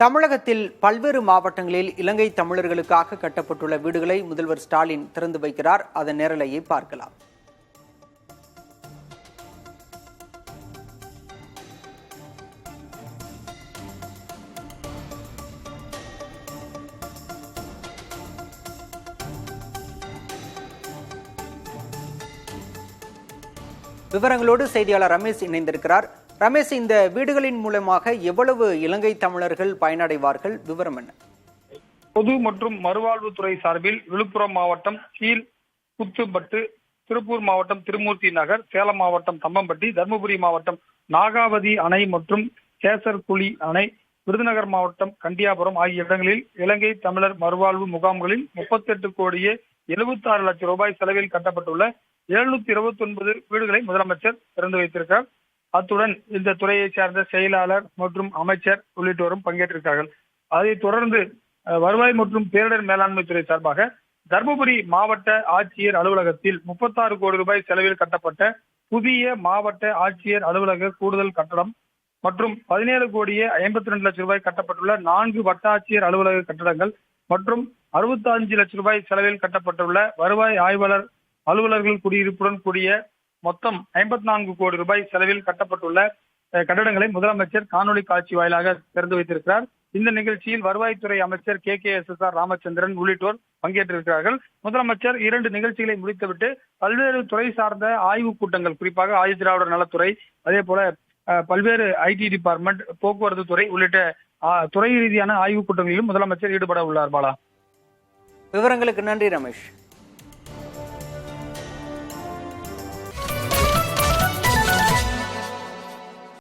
தமிழகத்தில் பல்வேறு மாவட்டங்களில் இலங்கை தமிழர்களுக்காக கட்டப்பட்டுள்ள வீடுகளை முதல்வர் ஸ்டாலின் திறந்து வைக்கிறார். அதன் நேரலையை பார்க்கலாம். விவரங்களோடு செய்தியாளர் ரமேஷ் இணைந்திருக்கிறார். ரமேஷ், இந்த வீடுகளின் மூலமாக எவ்வளவு இலங்கை தமிழர்கள் பயனடைவார்கள்? விவரம் என்ன? பொது மற்றும் மறுவாழ்வுத்துறை சார்பில் விழுப்புரம் மாவட்டம் கீழ் குத்துப்பட்டு, திருப்பூர் மாவட்டம் திருமூர்த்தி நகர், சேலம் மாவட்டம் தம்பம்பட்டி, தருமபுரி மாவட்டம் நாகாவதி அணை மற்றும் கேசர்குழி அணை, விருதுநகர் மாவட்டம் கண்டியாபுரம் ஆகிய இடங்களில் இலங்கை தமிழர் மறுவாழ்வு முகாம்களில் 38 கோடியே 76 லட்சம் ரூபாய் செலவில் கட்டப்பட்டுள்ள 729 வீடுகளை முதலமைச்சர் திறந்து வைத்திருக்கிறார். அத்துடன் இந்த துறையை சார்ந்த செயலாளர் மற்றும் அமைச்சர் உள்ளிட்டோரும் பங்கேற்றிருக்கிறார்கள். அதைத் தொடர்ந்து வருவாய் மற்றும் பேரிடர் மேலாண்மை துறை சார்பாக தருமபுரி மாவட்ட ஆட்சியர் அலுவலகத்தில் 36 கோடி ரூபாய் செலவில் கட்டப்பட்ட புதிய மாவட்ட ஆட்சியர் அலுவலக கூடுதல் கட்டடம் மற்றும் 17 கோடியே 52 லட்சம் ரூபாய் கட்டப்பட்டுள்ள 4 வட்டாட்சியர் அலுவலக கட்டடங்கள் மற்றும் 65 லட்சம் ரூபாய் செலவில் கட்டப்பட்டுள்ள வருவாய் ஆய்வாளர் அலுவலர்கள் குடியிருப்புடன் கூடிய மொத்தம் 54 கோடி ரூபாய் செலவில் கட்டப்பட்டுள்ள கட்டடங்களை முதலமைச்சர் காணொலி காட்சி வாயிலாக திறந்து வைத்திருக்கிறார். இந்த நிகழ்ச்சியில் வருவாய்த்துறை அமைச்சர் KKSSR ராமச்சந்திரன் உள்ளிட்டோர் பங்கேற்றிருக்கிறார்கள். முதலமைச்சர் 2 நிகழ்ச்சிகளை முடித்துவிட்டு பல்வேறு துறை சார்ந்த ஆய்வுக் கூட்டங்கள், குறிப்பாக ஆதிதிராவிடர் நலத்துறை, அதே போல பல்வேறு IT டிபார்ட்மெண்ட், போக்குவரத்து துறை உள்ளிட்ட துறை ரீதியான ஆய்வுக் கூட்டங்களிலும் முதலமைச்சர் ஈடுபட உள்ளார். பாலா, விவரங்களுக்கு நன்றி ரமேஷ்.